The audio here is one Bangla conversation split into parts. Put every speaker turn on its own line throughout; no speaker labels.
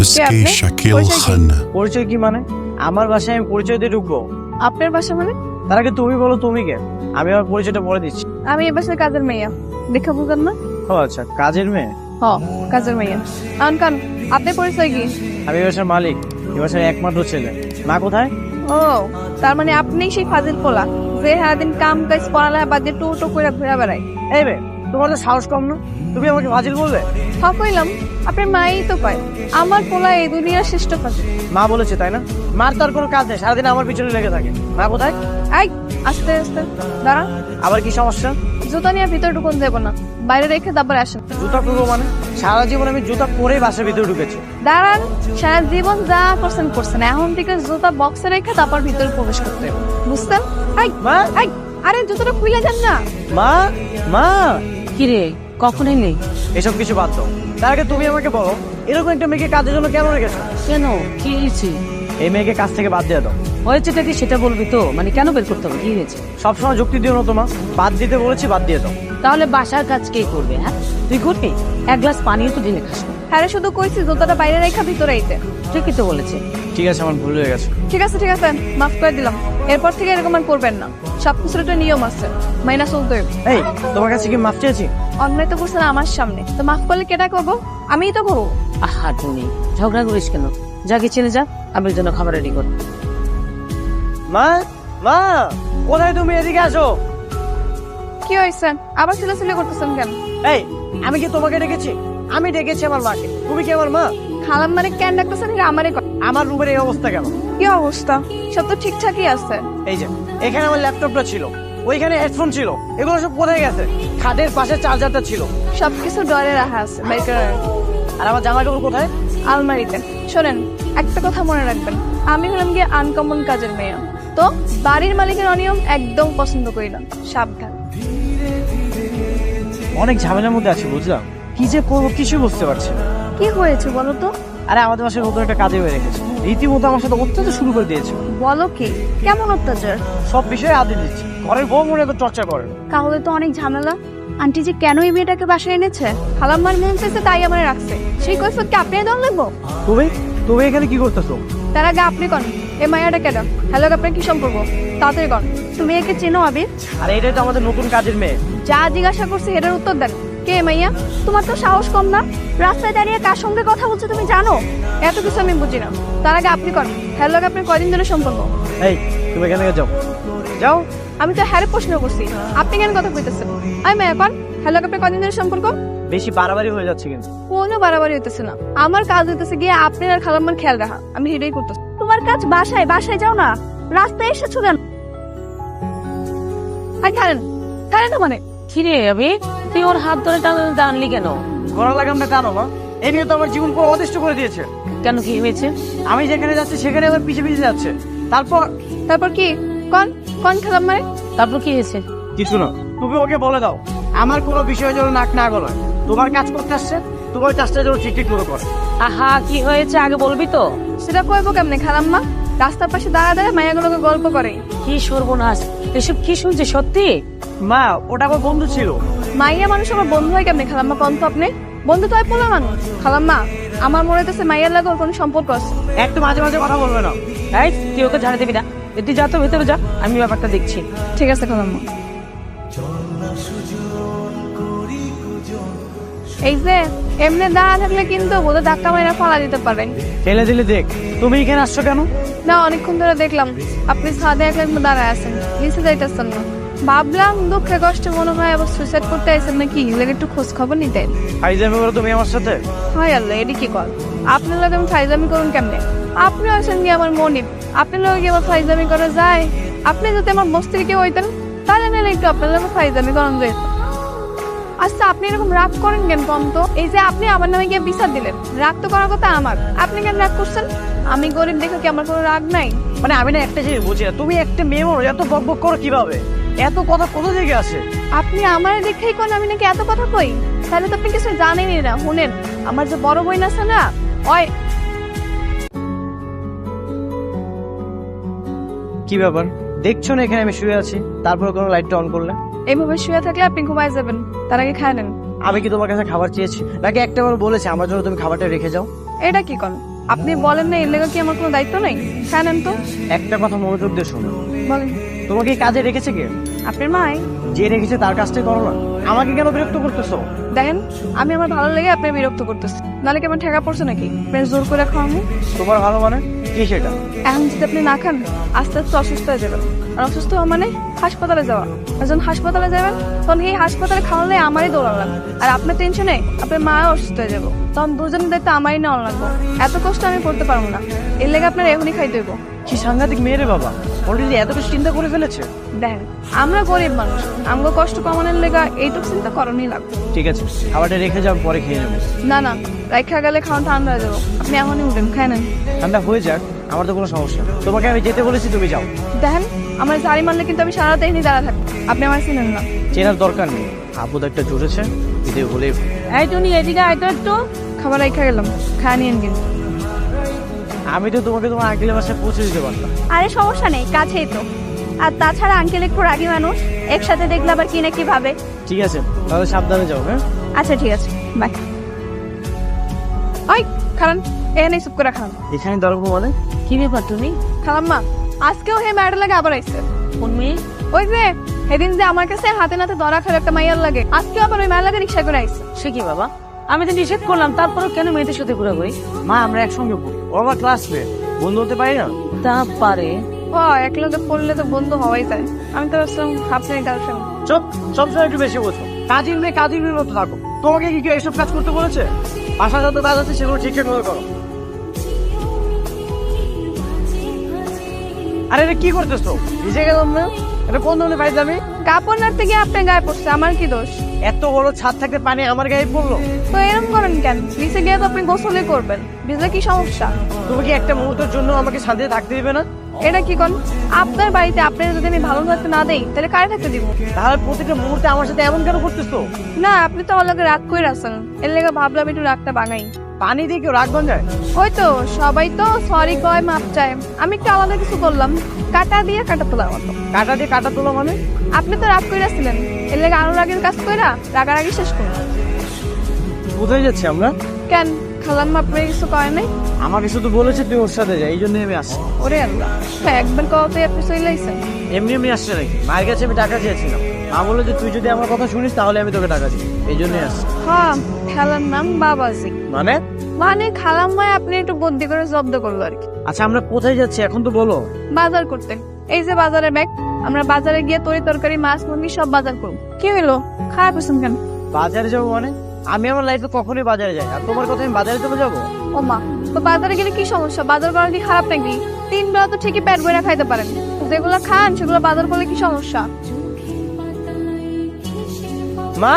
এসকে শাকিল খান।
পরিচয় কি মানে? আমার বাসায় আমি পরিচয় দিয়ে ঢুকবো?
আপনার বাসা মানে?
তার আগে তুমি বলো তুমি কে? আমি আমার পরিচয়টা বলে দিচ্ছি।
আমি এ বাসার কাজের মেয়ে। দেখা বুঝেন না?
ও আচ্ছা, কাজের মেয়ে।
হ, কাজের মেয়ে। কান আপনার পরিচয় কি?
আমি এই বাসার মালিক, এই বাসার একমাত্র ছেলে। মা কোথায়?
ও, তার মানে আপনি সেই ফাজিল পোলা যে সারাদিন কাম কাজ পড়ালেখা বাদ দিয়ে টো করে ঘুরে বেড়ায়।
এই বে, তোমার তো সাহস কম না? তুমি আমাকে ফাজিল বলবে?
হ কইলাম, আপনার মাই তো কয় আমার পোলা এই দুনিয়ার শ্রেষ্ঠ ফাজিল।
মা বলেছে তাই না? মার তো আর কোনো কাজ নেই, সারাদিন আমার পিছনে লেগে থাকে। মা কোথায়?
আই, আস্তে আস্তে দাঁড়া।
আবার কি সমস্যা?
জুতা নিয়ে ভিতরে ঢুকুন দেবো না, বাইরে রেখে তারপর আসেন।
জুতা করবো মানে? সারা জীবন আমি জুতা পরেই বাসার ভিতরে ঢুকেছি।
দাঁড়ান, সারা জীবন যা করছেন করছেন, এখন থেকে জুতা বক্সে রেখে তারপর ভিতরে প্রবেশ করতে হবে। বুঝছেন? আই
মা,
আই, আরে জুতোটা খুলে যান না।
মা, মা।
কিরে, কখন এলি?
এসব কিছু বাদ দাও। তার আগে তুমি আমাকে বলো, এরকম একটা মেয়েকে কাজের জন্য কেন রেখেছো?
কেন, কি হয়েছে?
এই মেয়েকে কাজ থেকে বাদ দিয়ে দাও।
হয়েছেটা কি সেটা বলবি তো? মানে কেন বের করতে হবে, কি হয়েছে?
সবসময় যুক্তি দিও না তোমার। বাদ দিতে বলেছি, বাদ দিয়ে দাও।
তাহলে বাসার কাজ কে করবে? হ্যাঁ, তুই করবি? এক গ্লাস পানিও তো ঢেলে খাস না।
হ্যাঁ রে, শুধু কইছি জুতাটা বাইরে রেখে ভিতরে আইতে।
ঠিকই তো বলেছে।
ঠিক আছে, আমার ভুল হয়ে গেছে।
ঠিক আছে ঠিক আছে, মাফ করে দিলাম। এরপর থেকে এরকম আর করবেন না। সবকিছুর একটা নিয়ম আছে, মাইনা চলতে হবে।
এই, তোমার কাছে কি মাফ চেয়েছি?
অন্যায় তো করছেন আমার সামনে, তো মাফ করলে কেটা করবো? আমিই তো করবো।
আহা টুনি, ঝগড়া করিস কেন? যা কিচেনে যা, আমি জন্য খাবার রেডি কর।
মা, মা, কোথায় তুমি? এদিকে আসো।
কি হয়েছে? আবার ছেলে করতেছেন কেন?
এই, আমি কি তোমাকে ডেকেছি? আমি ডেকেছি আমার মাকে। তুমি কি আমার মা?
খালাম মানে কেন ডাকতেছেন? এটা আমারে কর।
আমার রুমের এই অবস্থা কেন?
কি অবস্থা? সব তো ঠিকঠাকই আছে।
এই যে, এখানে আমার ল্যাপটপটা ছিল, ওইখানে হেডফোন ছিল, এগুলো সব কোথায় গেছে? খাটের পাশে চার্জারটা ছিল।
সবকিছু ডরে রাখা আছে, বের করে রাখেন।
আর আমার জামা কাপড় কোথায়?
আলমারিতে। শোনেন, একটা কথা মনে রাখবেন, আমি হলাম গিয়ে আনকমন কাজের মেয়ে। তো বাড়ির মালিকের অনিয়ম একদম পছন্দ করি না, সাবধান।
অনেক ঝামেলার মধ্যে আছি, বুঝলাম। কি যে করবো কিছু বুঝতে পারছি না।
কি হয়েছে বলো তো?
আরে আমাদের বাসায় নতুন একটা কাজে হয়ে রেখেছে, রীতিমতো আমার সাথে অত্যাচার শুরু করে দিয়েছে।
বলো কি? কেমন অত্যাচার?
সব বিষয়ে আদি দিচ্ছে, ঘরের বউ মনে তো চর্চা করে।
তাহলে তো অনেক ঝামেলা। আন্টি যে কেন এই মেয়েটাকে বাসায় এনেছে, খালাম্মার মন চাইছে তাই আমার রাখছে। সেই কৈফিয়ত কি আপনি দেন লাগবো?
তুমি তুমি এখানে কি করতেছো?
তার আগে আপনি কন, এই মাইয়াটা কেন? হ্যালো, আপনার কি সম্পর্ক? তাড়াতাড়ি কন। তুমি একে চেনো আবির?
আরে এটাই তো আমাদের নতুন কাজের মেয়ে।
যা জিজ্ঞাসা করছে এটার উত্তর দেন। কে মাইয়া? তোমার তো সাহস কম না? রাস্তায় দাঁড়িয়ে কার সঙ্গে কথা বলছো তুমি জানো? এত কিছু আমি বুঝি না। তার আগে আপনি কন, হ্যালো, আপনার কয়দিন ধরে সম্পর্ক?
এই, তুমি এখান থেকে যাও, যাও।
আমি তো হ্যারে প্রশ্ন করছি, আপনি কেন কথা কইতেছেন? আমি মাইয়া কন, হ্যালো, আপনার কয়দিন ধরে সম্পর্ক?
বেশি বাড়াবাড়ি হয়ে যাচ্ছে কিন্তু।
কোনো বাড়াবাড়ি হইতেছে না। আমার কাজ হইতেছে গিয়ে আপনার আর খালাম্মার খেয়াল রাখা। আমি সেটাই করতেছি। তোমার কাজ বাসায়, বাসায় যাও না, রাস্তায় এসেছো কেন? আর খালেন খালেন না মানে?
কিরে আবি, তুই ওর হাত ধরে টানলি কেন?
গলা লাগামটা টানো মা। এই নিয়ে তো আমার জীবন পুরো অতিষ্ঠ করে দিয়েছে।
কেন, কি হয়েছে?
আমি যেখানে যাচ্ছি সেখানে আবার পিছে পিছে যাচ্ছে। তারপর
তারপর কি? কন কন খালাম্মারে?
তারপর কি হয়েছে?
কিছু না, তুমি ওকে বলে দাও আমার কোনো বিষয়ের জন্য নাক না গলায়। তোমার কাজ করতে আসছে, তোমার কাজটা যেন ঠিক ঠিক করে করে।
আহা, কি হয়েছে আগে বলবি তো?
সেটা কইবো কেমনে খালাম্মা? রাস্তার পাশে দাঁড়া দাঁড়া মায়াগুলোকে গল্প করে।
কি সর্বনাশ, এসব কি শুনছি সত্যি?
মা, ওটা আমার বন্ধু ছিল।
মাইয়া মানুষ আমার বন্ধু হয় কেমনে খালাম্মা? কন তো আপনি। বন্ধু তো হয় পোলা মানুষ। খালাম্মা, আমার মনে হইতেছে মাইয়ার লাগে ওর কোনো সম্পর্ক আছে।
একটু মাঝে মাঝে কথা বলবে না।
এই, তুই ওকে ঝাড়ে দিবি না। তুই যা তো ভেতরে যা, আমি ব্যাপারটা দেখছি।
ঠিক আছে খালাম্মা। এই যে এমনি দাঁড়া থাকলে কিন্তু বোধ ধাক্কা মাইরা ফালা দিতে পারে।
ফেলে দিলে দেখ। তুমি এখানে আসছো কেন?
না, অনেকক্ষণ ধরে দেখলাম আপনি ছাদে একলা দাঁড়ায় আছেন, নিচে যাইতেছেন না। ভাবলাম দুঃখে কষ্ট মনে হয় আবার সুইসাইড করতে আইছেন নাকি, এগুলো একটু খোঁজ খবর নিতেন।
ফাইজামি করো তুমি আমার সাথে?
হাই আল্লাহ, এটি কি কর? আপনার লোক আমি ফাইজামি করুন কেমনে? আপনি আছেন গিয়ে আমার মনিব, আপনার লোক কি আমার ফাইজামি করা যায়? আপনি যদি আমার মস্তিকে হইতেন তাহলে না একটু আপনার লোক ফাইজামি করান যায়। আচ্ছা, আপনি এরকম রাগ করেন কেন কম তো? এই যে আপনি আমার নামে গিয়ে বিচার দিলেন, রাগ তো করার কথা আমার, আপনি কেন রাগ করছেন? আমি গরিব দেখে কি আমার কোনো রাগ নাই?
মানে আমি না একটা জিনিস বুঝি না, তুমি একটা মেয়ে মানুষ এত বক বক করো কিভাবে? এত কথা কোথা থেকে আসে?
আপনি আমার দেখেই কোন আমি নাকি এত কথা কই? তাহলে তো আপনি কিছু জানেনই না। শুনেন, আমার যে বড় বোন আছে না, ওই।
কি ব্যাপার দেখছো না এখানে আমি শুয়ে আছি, তারপর কোনো লাইটটা অন করলে?
এইভাবে শুয়ে থাকলে আপনি ঘুমায় যাবেন, তার আগে খায় নেন।
আমি কি তোমার কাছে খাবার চেয়েছি নাকি একটাবার বলেছি আমার জন্য তুমি খাবারটা রেখে যাও?
এটা কি কোন? আপনি বলেন না এর লেগে কি আমার কোনো দায়িত্ব নেই? জানেন তো।
একটা কথা মনোযোগ দিয়ে শোনো,
বলেন।
তোমাকে এই কাজে রেখেছে কে?
আপনার মাই।
যে রেখেছে তার কাজটাই করো না, আমাকে কেন বিরক্ত করতেছো?
দেখেন, আমি আমার ভালো লেগে আপনার বিরক্ত করতেছি, নাহলে কি আমার ঠেকা পড়ছে নাকি প্রেস জোর করে খাওয়াবো?
তোমার ভালো মানে কি সেটা?
এখন যদি আপনি না খান আস্তে আস্তে অসুস্থ হয়ে যাবেন, আর অসুস্থ হওয়া মানে হাসপাতালে যাওয়া। আর যখন হাসপাতালে যাবেন তখন এই হাসপাতালে খাওয়ালে আমারই দৌড়ান লাগবে, আর আপনার টেনশনে আপনার মাও অসুস্থ হয়ে যাবো, তখন দুজনের দায়িত্ব আমারই নেওয়া লাগবে। এত কষ্ট আমি করতে পারবো না, এর লেগে আপনার এখনই খাইতে হইব।
কি সাংঘাতিক মেয়ে রে বাবা, অলরেডি এত কিছু চিন্তা করে ফেলেছে।
দেখেন, আমরা গরিব মানুষ, আমাকে কষ্ট কমানোর লেগা এইটুকু চিন্তা করণই লাগবে।
ঠিক আছে, খাবারটা রেখে যাও, পরে খেয়ে নেবো।
না না, রাইখা গেলে খাওয়া ঠান্ডা হয়ে যাবো, আপনি এখনই উঠেন, খাই নেন।
ঠান্ডা হয়ে যাক, আমার তো কোনো সমস্যা না। তোমাকে আমি যেতে বলেছি, তুমি যাও।
দেখেন, আমার জারি মারলে কিন্তু আমি সারাতে এনে দাঁড়া থাকবো, আপনি আমার চিনেন না।
চেনার দরকার নেই, আপদ একটা জুটেছে, এতে বলে।
এই টুনি, এদিকে আয়তো একটু। খাবার রেখা গেলাম, খায় নিয়েন কিন্তু।
আমি তো তোমাকে তোমার আঙ্কেলের বাসায় পৌঁছে দিতে পারতাম।
আরে সমস্যা নেই, কাছেই তো। আর তাছাড়া আঙ্কেল একটু রাগী মানুষ, একসাথে দেখলে আবার কি না কি ভাবে।
ঠিক আছে, তাহলে সাবধানে যাও। হ্যাঁ,
আচ্ছা ঠিক আছে, বাই।
ওই খালান, এখানে চুপ করে খান।
এখানে দরকার মানে?
কি ব্যাপার তুমি?
খালাম্মা, আজকেও হে ম্যাডার লাগে আবার আইসে।
কোন মেয়ে?
ওই যে সেদিন যে আমার কাছে হাতে নাতে ধরা খেলে একটা মাইয়ার লাগে, আজকে আবার ওই মায়ের লাগে রিক্সা করে আইসে।
সে কি বাবা? আমি তো নিষেধ করলাম, তারপরেও কেন মেয়েদের সাথে ঘোরাঘুরি?
মা, আমরা একসঙ্গে পড়ি, ও আমার ক্লাসমেট, বন্ধু হতে পারি না?
তা পারে।
ও একলাতে পড়লে তো বন্ধু হওয়াই যায়। আমি তো ভাবছিলাম আপনার গার্লফ্রেন্ড।
চুপ, সবসময় একটু বেশি বোঝো। কাজের মেয়ে কাজের মেয়ের মতো থাকো। তোমাকে কি কেউ এসব কাজ করতে বলেছে? বাসা যত কাজ আছে সেগুলো ঠিকঠাক মতো করো। আরে এটা কি করতেছো? ভিজে গেলাম না? এটা কোন ধরনের ফাইজলামি?
কাপড় নাড়তে গিয়ে আপনার গায়ে পড়ছে, আমার কি দোষ?
এত বড় ছাদ থাকতে পানি আমার গায়ে পড়লো?
তো এরকম করেন কেন? নিচে গিয়ে তো আপনি গোসলই করবেন, ভিজলে কি সমস্যা?
তুমি কি একটা মুহূর্তের জন্য আমাকে শান্তিতে থাকতে দিবে না?
এটা কি কোন? আপনার বাড়িতে আপনার যদি আমি ভালো থাকতে না দেই তাহলে কারে থাকতে দিব?
তাহলে প্রতিটা মুহূর্তে আমার সাথে এমন কেন করতেছো?
না, আপনি তো আমার লগে রাগ করে আসেন, এর লেগে ভাবলাম একটু রাগটা বাঙাই।
পানি দিয়ে কেউ রাগ বান যায়?
ওই তো সবাই তো সরি কয়, মাপ চায়, আমি একটু আলাদা কিছু করলাম, কাটা দিয়ে কাটা তোলার মতো।
কাটা দিয়ে কাটা তোলা মানে?
আপনি তো রাগ করে আসছিলেন, এর লেগে আরো রাগের কাজ কইরা রাগারাগি শেষ করুন।
কোথায় যাচ্ছি আমরা?
কেন খালাম্মা আপনার কিছু কয় নাই?
আমাকে শুধু বলেছে তুই ওর সাথে যা, এই জন্য আমি আসছি।
ওরে আল্লাহ, একবার কওয়াতে আপনি চলে আইছেন?
এমনি এমনি আসছে নাকি? মায়ের কাছে আমি টাকা চেয়েছিলাম, মা বললো যে তুই যদি আমার কথা শুনিস তাহলে আমি তোকে টাকা দিই, এই জন্যই আসছি।
হ্যাঁ, খালার নাম বাবাজি।
মানে?
মানে খালাম্মায় আপনি একটু বুদ্ধি করে জব্দ করলো আর কি।
আচ্ছা, আমরা কোথায় যাচ্ছি এখন তো বলো।
বাজার করতে। এই যে বাজারের ব্যাগ, আমরা বাজারে গিয়ে তরি তরকারি মাছ মুরগি সব বাজার করবো। কি হইলো, খারাপ হয়েছেন কেন?
বাজারে যাবো মানে? আমি আমার লাইফে কখনোই বাজারে যাই, আর তোমার কথা আমি বাজারে চলে যাবো?
ও মা, তো বাজারে গেলে কি সমস্যা? বাজার করা কি খারাপ নাকি? 3 বেলা তো ঠিকই পেট ভরে খাইতে পারেন, যেগুলো খান সেগুলো বাজার করলে কি সমস্যা?
মা,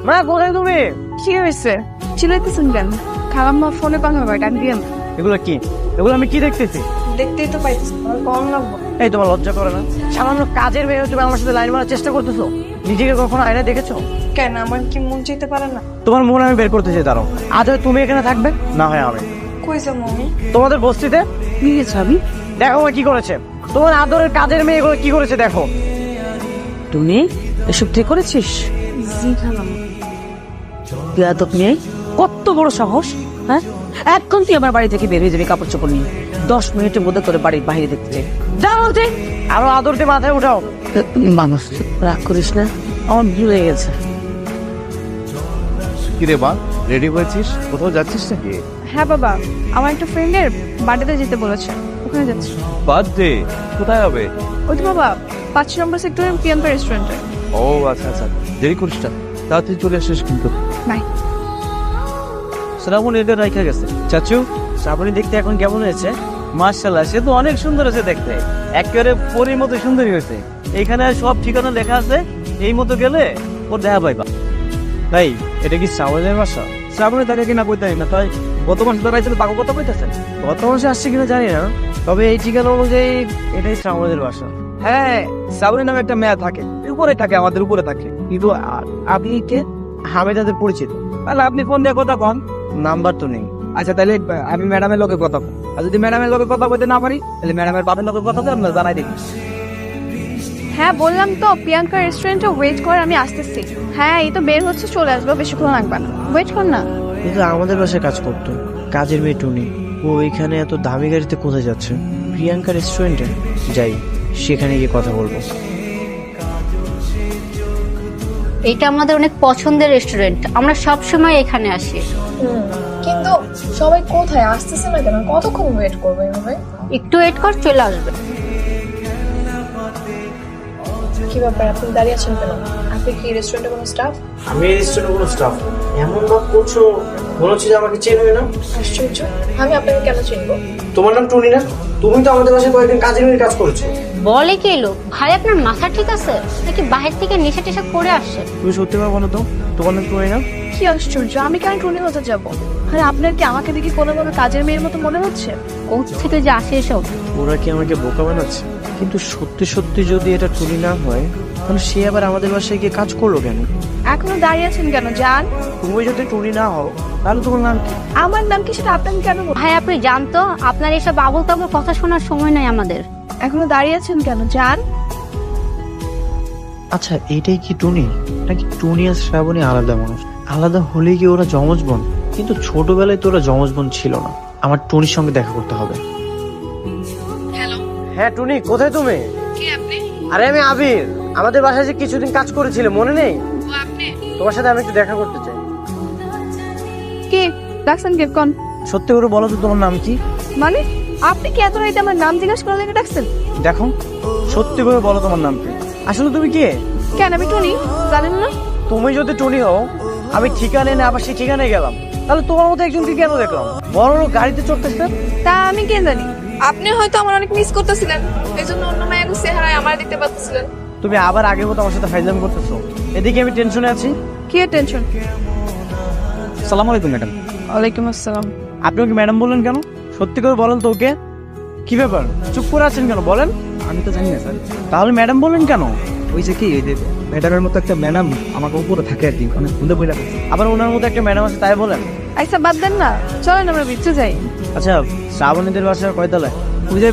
মা কোথায় তুমি?
কি হয়েছে? চিলাইতেছেন কেন? খালাম্মা ফোনে কথা কয়, ডাক দিয়ে না।
এগুলো কি? এগুলো আমি কি দেখতেছি?
দেখতেই তো পাইছি, আমার কম লাগবো।
এই তোমার লজ্জা করে না? সামান্য কাজের মেয়ে তুমি আমার সাথে লাইন মারার চেষ্টা করতেছো? নিজেকে কখনো আয়নায় দেখেছো?
কেন, আমার কি মন চাইতে পারে না?
তোমার মন আমি বের করতে চাই, দাঁড়াও। আজ হয় তুমি এখানে থাকবে, না হয় আমি।
কইছে মমি?
তোমাদের বস্তিতে
কি গেছে আমি?
দেখো ও কি করেছে। তোমার আদরের কাজের মেয়ে এগুলো কি করেছে দেখো।
টুনি, এসব ঠিক করেছিস?
জি খালাম।
বেয়াদব মেয়ে, কত বড় সাহস! হ্যাঁ, এখন তুই আমার বাড়ি থেকে বের হয়ে যাবি কাপড় চোপড় নিয়ে। 10 মিনিটের মধ্যে তোর বাড়ির বাইরে দেখতে চাই। যা বলতে।
আরো আদর দিয়ে মাথায় উঠাও।
মানুষ, রাগ করিস না, আমার ভুল হয়ে গেছে।
কিরে মা, রেডি হয়েছিস? কোথাও যাচ্ছিস নাকি?
হ্যাঁ বাবা, আমার একটা ফ্রেন্ডের বার্থডেতে যেতে বলেছে, ওখানে যাচ্ছি।
বার্থডে? কোথায় হবে?
ওই তো বাবা, 5 নম্বর সেক্টরের প্রিয়াঙ্কা রেস্টুরেন্টে।
ও আচ্ছা আচ্ছা, দেরি করিস না, তাড়াতাড়ি চলে আসিস কিন্তু।
বাই।
শ্রাবণ এটা রাইখা গেছে। চাচু, শ্রাবণী দেখতে এখন কেমন হয়েছে? মার্শাল্লাহ, সে তো অনেক সুন্দর হয়েছে দেখতে, একেবারে পরীর মতো সুন্দরী হয়েছে। এইখানে সব ঠিকানা লেখা আছে, এই মতো গেলে ওর দেখা পাইবা। তাই এটা কি শ্রাবণের বাসা? শ্রাবণী তাকে কিনা কইতাই না, তাই গত মাসে তারা ছিল তাকে কথা কইতেছেন। গত মাসে আসছে কিনা জানি না, তবে এই ঠিকানা অনুযায়ী এটাই শ্রাবণের বাসা। হ্যাঁ, শ্রাবণী নামে একটা মেয়ে থাকে, উপরে থাকে, আমাদের উপরে থাকে। কিন্তু আপনি কে? আমি তাদের পরিচিত। তাহলে আপনি ফোন দিয়ে কথা কন, নাম্বার তো নেই। আচ্ছা, তাহলে আমি ম্যাডামের লোকের কথা বল, আর যদি ম্যাডামের লোকের কথা বলতে না পারি তাহলে ম্যাডামের বাপের লোকের কথা তো আপনার জানাই দিন।
হ্যাঁ বললাম তো, প্রিয়াঙ্কা রেস্টুরেন্টে ওয়েট কর, আমি আসতেছি। হ্যাঁ, এই তো বের হচ্ছে, চলে আসবো, বেশিক্ষণ লাগবে না, ওয়েট কর না।
কিন্তু আমাদের বাসায় কাজ করতো, কাজের মেয়ে টুনি। ও এখানে এত দামি গাড়িতে কোথায় যাচ্ছে? প্রিয়াঙ্কা রেস্টুরেন্টে যাই, সেখানে গিয়ে কথা বলবো।
এটা আমাদের অনেক পছন্দের রেস্টুরেন্ট, আমরা সব সময় এখানে আসি।
কিন্তু সবাই কোথায় আসতেছে না কেন? কতক্ষণ ওয়েট করবো এভাবে?
একটু ওয়েট কর, চলে আসবে।
কি ব্যাপার, আপনি দাঁড়িয়ে আছেন কেন? আপনি কি রেস্টুরেন্টে কোনো স্টাফ?
আমি এই রেস্টুরেন্টে কোনো স্টাফ। এমন ভাব করছো মনে হচ্ছে যে আমাকে চেনবে না।
আশ্চর্য, আমি আপনাকে কেন চিনবো?
তোমার নাম টুনি না? তুমি তো আমাদের বাসায় কয়েকদিন কাজের মেয়ের কাজ করেছো।
বলে কি এলো ভাই, আপনার মাথা ঠিক আছে নাকি বাহির থেকে নেশা টেশা করে আসছে?
তুমি সত্যি করে বলো তো, তোমার নাম টুনি না?
কি আশ্চর্য, আমি কেন টুনি হতে যাব? আরে আপনার কি আমাকে দেখে কোনো কাজের মেয়ের মতো মনে হচ্ছে?
কোথ থেকে যে আসে এসব?
ওরা কি আমাকে বোকা বানাচ্ছে? কিন্তু সত্যি সত্যি যদি এটা টুনি না হয়, তাহলে সে আবার আমাদের বাসায় গিয়ে কাজ করলো কেন?
এখনো দাঁড়িয়ে আছেন কেন? যান।
তুমি যদি টুনি না হও তাহলে তোমার নাম কি?
আমার নাম কি সেটা আপনাকে কেন বলবো?
ভাই আপনি জানতো, আপনার এসব আবল তাবল কথা শোনার সময় নাই আমাদের।
এখনো দাঁড়িয়ে আছেন কেন? যান।
আচ্ছা, এটাই কি টুনি নাকি টুনি আর শ্রাবণী আলাদা মানুষ? আলাদা হলেই কি ওরা যমজ বোন? কিন্তু ছোটবেলায় তো ওরা যমজ বোন ছিল না। আমার টুনির সঙ্গে দেখা করতে হবে।
হ্যালো,
হ্যাঁ টুনি, কোথায় তুমি?
কে আপনি?
আরে আমি আবির, আমাদের বাসায় যে কিছুদিন কাজ করেছিলে মনে নেই?
ও আপনি?
তোমার সাথে আমি একটু দেখা করতে চাই।
কে ডাকছেন? কে কোন?
সত্যি করে বলো তো তোমার নাম কি?
মানে আপনি কি এত রাইতে আমার নাম জিজ্ঞাসা করার লেগে ডাকছেন?
দেখো, সত্যি করে বলো তোমার নাম কি? আসলে তুমি কে?
কেন আমি টুনি জানেন না?
তুমি যদি টুনি হও, আমি ঠিকানে না আবার সেই ঠিকানায় গেলাম, তাহলে তোমার মতো একজনকে কেন দেখলাম বড় লোক গাড়িতে চড়তেছে?
তা আমি কে জানি? আপনি হয়তো আমার অনেক মিস করতেছিলেন, এই জন্য অন্য মায়ের চেহারায় আমার দেখতে পাচ্ছিলেন।
তুমি আবার আগের মতো আমার সাথে ফাইজলামি করতেছো। এদিকে আমি টেনশনে আছি।
কি টেনশন?
সালাম আলাইকুম ম্যাডাম।
ওয়ালাইকুম আসসালাম।
আপনি ওকে ম্যাডাম বললেন কেন? সত্যি করে বলেন তো ওকে, কি ব্যাপার চুপ করে আছেন কেন বলেন?
আমি তো জানি না স্যার।
তাহলে ম্যাডাম বললেন কেন?
ওই যে কি এই যে ম্যাডামের মতো একটা ম্যাডাম আমাকে উপরে থাকে আর কি, অনেক সুন্দর বইলা।
আবার ওনার মতো একটা ম্যাডাম আছে তাই বলেন?
আচ্ছা বাদ দেন না, চলেন আমরা ভিতরে যাই।
আচ্ছা, শ্রাবণীদের বাসার কয়তলায়?
ওই যে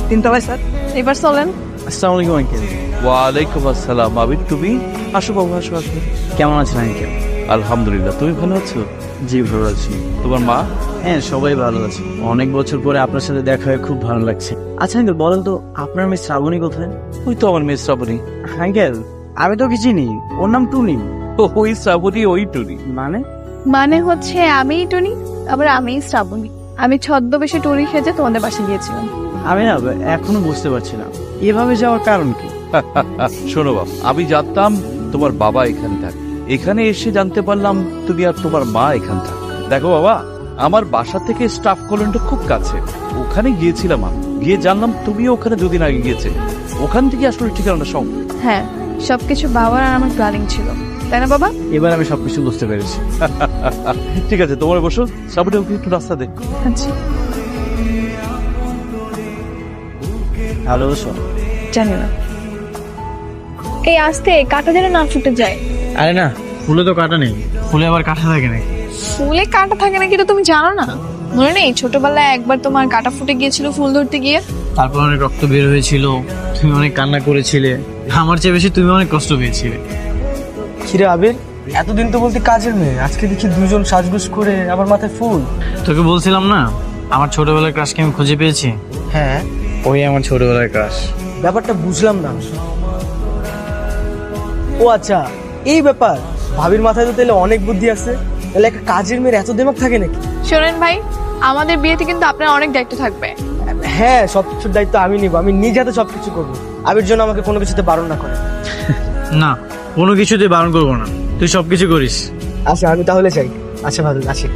3 তলায় স্যার।
এবার চলেন।
আসসালামু আলাইকুম আঙ্কেল।
ওয়ালাইকুম আসসালাম। আবির তুমি? আসো বাবু, আসো আসো।
কেমন আছেন আঙ্কেল?
আলহামদুলিল্লাহ, তুমি ভালো আছো?
জি ভালো আছি।
তোমার মা?
হ্যাঁ সবাই ভালো আছে। অনেক বছর পরে আপনার সাথে দেখা হয়ে খুব ভালো লাগছে। আচ্ছা আঙ্কেল বলেন তো, আপনার মেয়ে শ্রাবণী কোথায়?
ওই তো আমার মেয়ে শ্রাবণী।
আঙ্কেল আমি তো কি চিনি, ওর নাম টুনি।
ওই শ্রাবণী, ওই টুনি।
মানে?
মানে হচ্ছে আমিই টুনি, আবার আমিই শ্রাবণী। আমি ছদ্মবেশে টুনি খেতে তোমাদের বাসায় গিয়েছিলাম।
আমি না এখনো বুঝতে পারছি না এভাবে যাওয়ার কারণ কি।
শোনো বাবা, আমি জানতাম তোমার বাবা এখানে থাকে, এখানে এসে জানতে পারলাম তুমি আর তোমার মা এখানে থাকে। দেখো বাবা, আমার বাসা থেকে স্টাফ কলোনিটা খুব কাছে, ওখানে গিয়েছিলাম আমি, গিয়ে জানলাম তুমিও ওখানে দুদিন আগে গিয়েছে। ওখান থেকে আসলে ঠিকানাটা সব।
হ্যাঁ, সবকিছু বাবার আর আমার প্ল্যানিং ছিল, তাই না বাবা?
এবার আমি সবকিছু বুঝতে পেরেছি।
ঠিক আছে, তোমার বসো, শ্রাবণী ওকে একটু রাস্তা দে।
আচ্ছা
ভালো বসো।
জানি না, এই আস্তে কাটা যেন না ছুটে যায়।
আরে না, ফুলে তো কাটা নেই, ফুলে আবার কাটা থাকে নাকি?
ফুলে কাটা থাকে না কিন্তু তুমি জানো না? মনে নেই ছোটবেলায় একবার তোমার কাটা ফুটে গিয়েছিল ফুল ধরতে গিয়ে?
তারপর অনেক রক্ত বের হয়েছিল, তুমি অনেক কান্না করেছিলে, আমার চেয়ে বেশি তুমি অনেক কষ্ট পেয়েছিলে।
কিরে আবির, এতদিন তো বলতে কাজের মেয়ে, আজকে দেখি দুজন সাজগোজ করে আবার মাথায় ফুল।
তোকে বলছিলাম না আমার ছোটবেলার ক্রাশকে আমি খুঁজে পেয়েছি।
হ্যাঁ,
ওই আমার ছোটবেলার ক্রাশ।
ব্যাপারটা বুঝলাম না। ও আচ্ছা, এই ব্যাপার। ভাবির মাথায় তো তাহলে অনেক বুদ্ধি আছে, তাহলে একটা কাজের মেয়ের এত দিমাগ থাকে নাকি?
শোনেন ভাই, আমাদের বিয়েতে কিন্তু আপনার অনেক দায়িত্ব থাকবে।
হ্যাঁ, সবকিছুর দায়িত্ব আমি নিব, আমি নিজ হাতে সবকিছু করবো। আবির জন্য আমাকে কোনো কিছুতে বারণ না করে।
না, কোনো কিছুতে বারণ করবো না, তুই সবকিছু করিস।
আচ্ছা আমি তাহলে চাই। আচ্ছা ভালো, আছি।